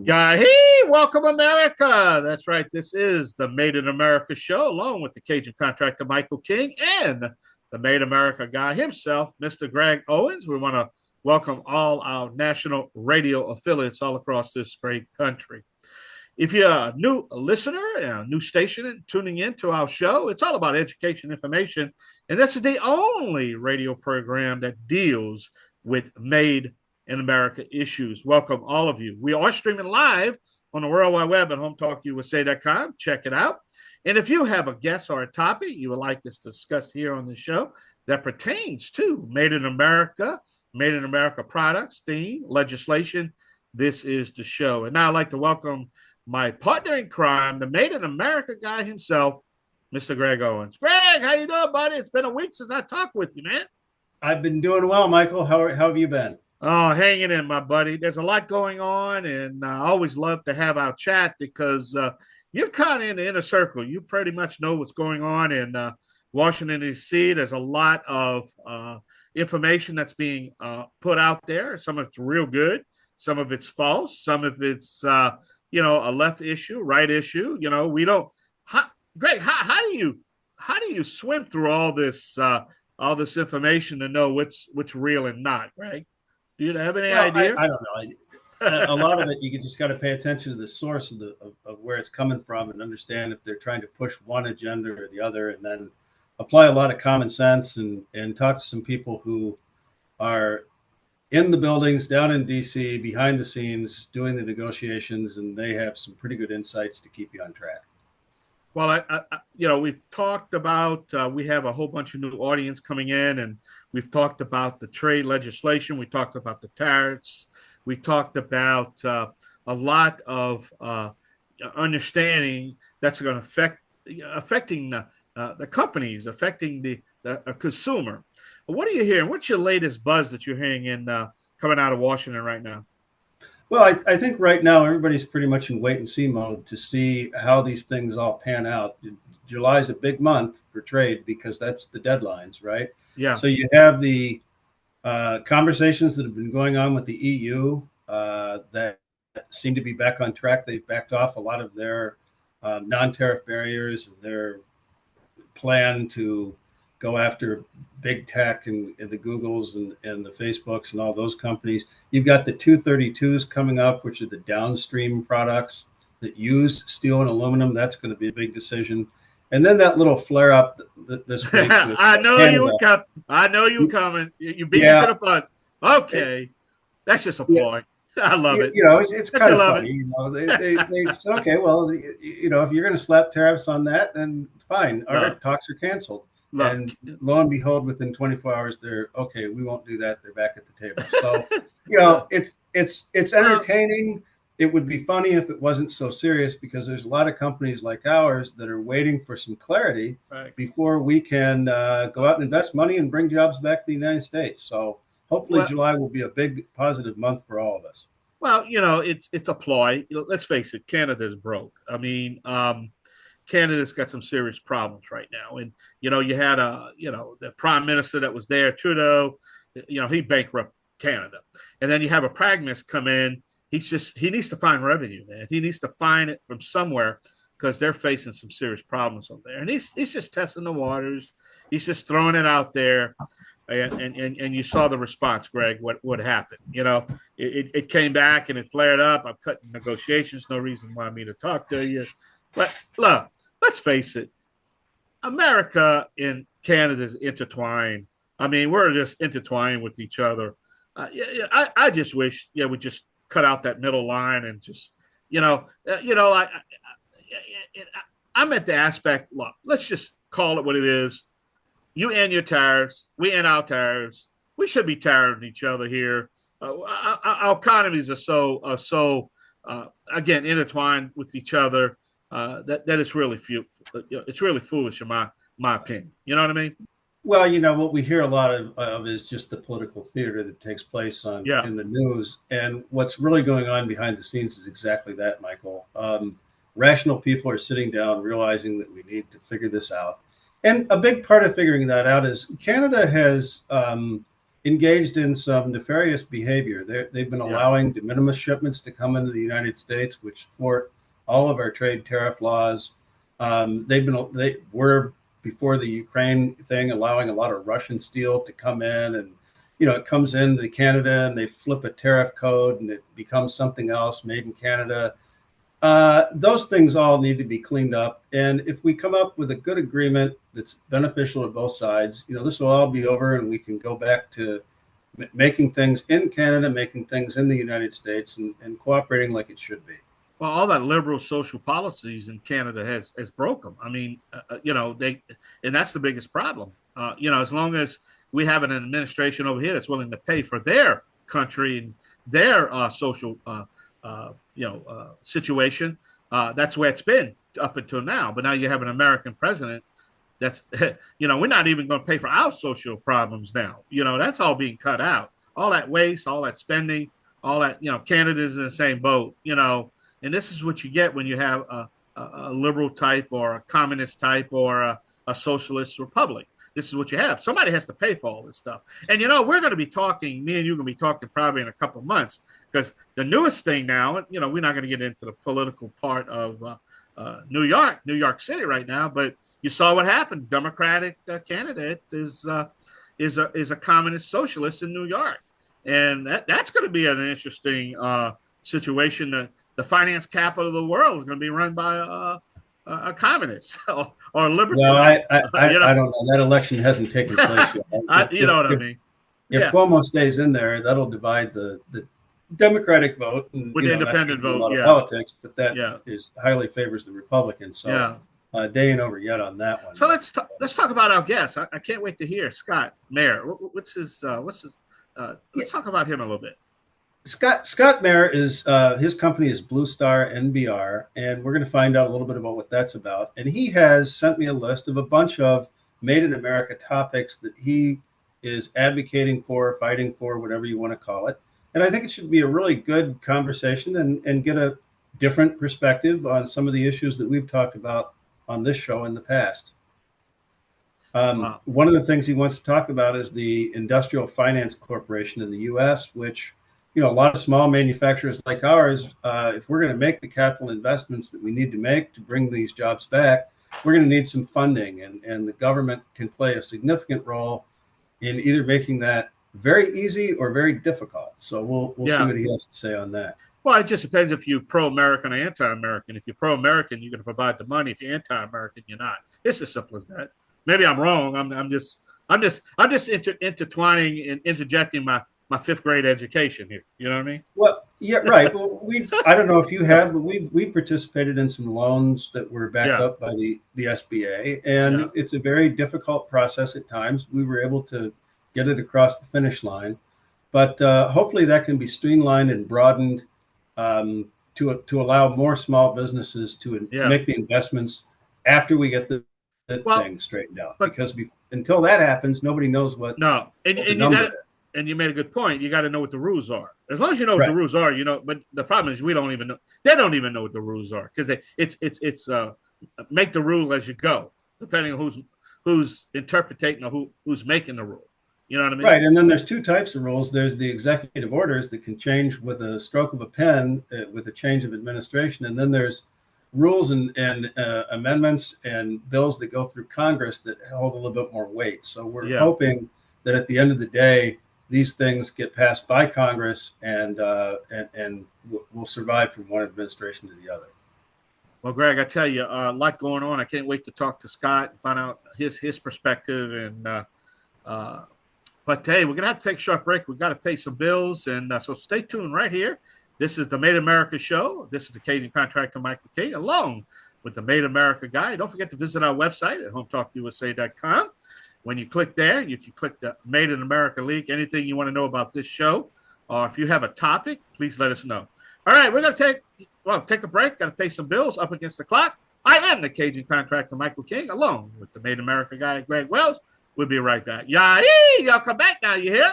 Yeah, hey, welcome America. That's right. This is the Made in America show, along with the Cajun contractor Michael King and the Made America guy himself, Mr. Greg Owens. We want to welcome all our national radio affiliates all across this great country. If you're a new listener, a new station and tuning in to our show, it's all about education information. And this is the only radio program that deals with made in America issues. Welcome, all of you. We are streaming live on the World Wide Web at hometalkusa.com. Check it out. And if you have a guest or a topic you would like us to discuss here on the show that pertains to Made in America products, theme, legislation, this is the show. And now I'd like to welcome my partner in crime, the Made in America guy himself, Mr. Greg Owens. Greg, how you doing, buddy? It's been a week since I talked with you, man. I've been doing well, Michael. How have you been? Oh, hanging in, my buddy. There's a lot going on, and I always love to have our chat because you're kind of in the inner circle. You pretty much know what's going on in Washington, D.C. There's a lot of information that's being put out there. Some of it's real good. Some of it's false. Some of it's a left issue, right issue. We don't. Greg, how do you swim through all this information to know what's real and not, Greg? Do you have any idea? I don't know. A lot of it, you just got to pay attention to the source of where it's coming from and understand if they're trying to push one agenda or the other, and then apply a lot of common sense and talk to some people who are in the buildings down in DC, behind the scenes, doing the negotiations, and they have some pretty good insights to keep you on track. Well, we've talked about, we have a whole bunch of new audience coming in, and we've talked about the trade legislation. We talked about the tariffs. We talked about a lot of understanding that's going to affecting the companies, affecting the consumer. What are you hearing? What's your latest buzz that you're hearing coming out of Washington right now? Well, I think right now everybody's pretty much in wait and see mode to see how these things all pan out. July is a big month for trade because that's the deadlines, right? Yeah. So you have the conversations that have been going on with the EU that seem to be back on track. They've backed off a lot of their non-tariff barriers and their plan to go after big tech and the Googles and the Facebooks and all those companies. You've got the 232s coming up, which are the downstream products that use steel and aluminum. That's going to be a big decision. And then that little flare up this week. I know Canada. You were coming. I know you were coming. You beat me to the punch. Okay. That's just a ploy. I love it. It's kind of funny. They say, okay, well, if you're going to slap tariffs on that, then fine. Our talks are canceled. Look. And lo and behold, within 24 hours, they're okay. We won't do that. They're back at the table. So, it's entertaining. It would be funny if it wasn't so serious because there's a lot of companies like ours that are waiting for some clarity before we can go out and invest money and bring jobs back to the United States. So hopefully July will be a big positive month for all of us. Well, it's a ploy. Let's face it, Canada's broke. I mean, Canada's got some serious problems right now. And, you had the prime minister that was there, Trudeau, he bankrupted Canada. And then you have a pragmatist come in. He needs to find revenue, man. He needs to find it from somewhere because they're facing some serious problems over there. And he's just testing the waters. He's just throwing it out there. And you saw the response, Greg, what happened. It came back and it flared up. I'm cutting negotiations. No reason why me to talk to you. But look, let's face it. America and Canada is intertwined. I mean, we're just intertwined with each other. I just wish, we just cut out that middle line and just, I'm at the aspect. Look, let's just call it what it is. You end your tariffs. We end our tariffs. We should be tariffing each other here. Our economies are so again intertwined with each other. That it's really it's really foolish in my opinion. You know what I mean? Well, what we hear a lot of is just the political theater that takes place in the news. And what's really going on behind the scenes is exactly that, Michael. Rational people are sitting down, realizing that we need to figure this out. And a big part of figuring that out is Canada has engaged in some nefarious behavior. They've been allowing de minimis shipments to come into the United States, which thwart all of our trade tariff laws. They were, before the Ukraine thing, allowing a lot of Russian steel to come in, and it comes into Canada and they flip a tariff code and it becomes something else made in Canada. Those things all need to be cleaned up. And if we come up with a good agreement that's beneficial to both sides, this will all be over and we can go back to making things in Canada, making things in the United States, and cooperating like it should be. Well, all that liberal social policies in Canada has broke them. I mean, and that's the biggest problem. As long as we have an administration over here that's willing to pay for their country and their social situation. That's where it's been up until now. But now you have an American president that's, we're not even going to pay for our social problems now. That's all being cut out. All that waste, all that spending, all that, Canada's in the same boat, and this is what you get when you have a liberal type or a communist type or a socialist republic. This is what you have. Somebody has to pay for all this stuff. And, we're going to be talking, me and you are going to be talking probably in a couple of months, because the newest thing now, we're not going to get into the political part of New York City right now, but you saw what happened. Democratic candidate is a communist socialist in New York. And that's going to be an interesting situation. The finance capital of the world is going to be run by a communist or a libertarian. Well, I don't know. That election hasn't taken place yet. You know what I mean? If Cuomo stays in there, that'll divide the Democratic vote and with the independent vote. A lot of politics, but that is highly favors the Republicans. So day ain't over yet on that one. So let's talk about our guest. I can't wait to hear Scott Mayer. Let's talk about him a little bit. Scott Mayer is his company is Blue Star NBR, and we're going to find out a little bit about what that's about. And he has sent me a list of a bunch of Made in America topics that he is advocating for, fighting for, whatever you want to call it. And I think it should be a really good conversation and get a different perspective on some of the issues that we've talked about on this show in the past. One of the things he wants to talk about is the Industrial Finance Corporation in the U.S., which a lot of small manufacturers like ours, if we're going to make the capital investments that we need to make to bring these jobs back, we're going to need some funding, and the government can play a significant role in either making that very easy or very difficult. So we'll see what he has to say on that. Well, it just depends if you're pro-American or anti-American. If you're pro-American, you're going to provide the money. If you're anti-American, you're not. It's as simple as that. Maybe I'm wrong. I'm just intertwining and interjecting my fifth grade education here. You know what I mean? Well, yeah, right. Well, I don't know if you have, but we participated in some loans that were backed up by the SBA, and it's a very difficult process at times. We were able to get it across the finish line, but hopefully that can be streamlined and broadened to allow more small businesses to make the investments after we get the thing straightened out. Because until that happens, nobody knows what. No, and you made a good point. You got to know what the rules are. As long as you know what the rules are, But the problem is we don't even know. They don't even know what the rules are, because it's make the rule as you go, depending on who's interpreting or who's making the rule. You know what I mean? Right. And then there's two types of rules. There's the executive orders that can change with a stroke of a pen with a change of administration, and then there's rules and amendments and bills that go through Congress that hold a little bit more weight. So we're hoping that at the end of the day, these things get passed by Congress and will survive from one administration to the other. Well, Greg, I tell you, a lot going on. I can't wait to talk to Scott and find out his perspective. And but hey, we're gonna have to take a short break. We've got to pay some bills, and so stay tuned right here. This is the Made America Show. This is the Cajun contractor Michael King, along with the Made America guy. Don't forget to visit our website at hometalkusa.com. When you click there, you can click the Made in America link. Anything you want to know about this show, or if you have a topic, please let us know. All right, we're going to take a break. Got to pay some bills up against the clock. I am the Cajun contractor, Michael King, along with the Made America guy, Greg Wells. We'll be right back. Y'all come back now, you hear?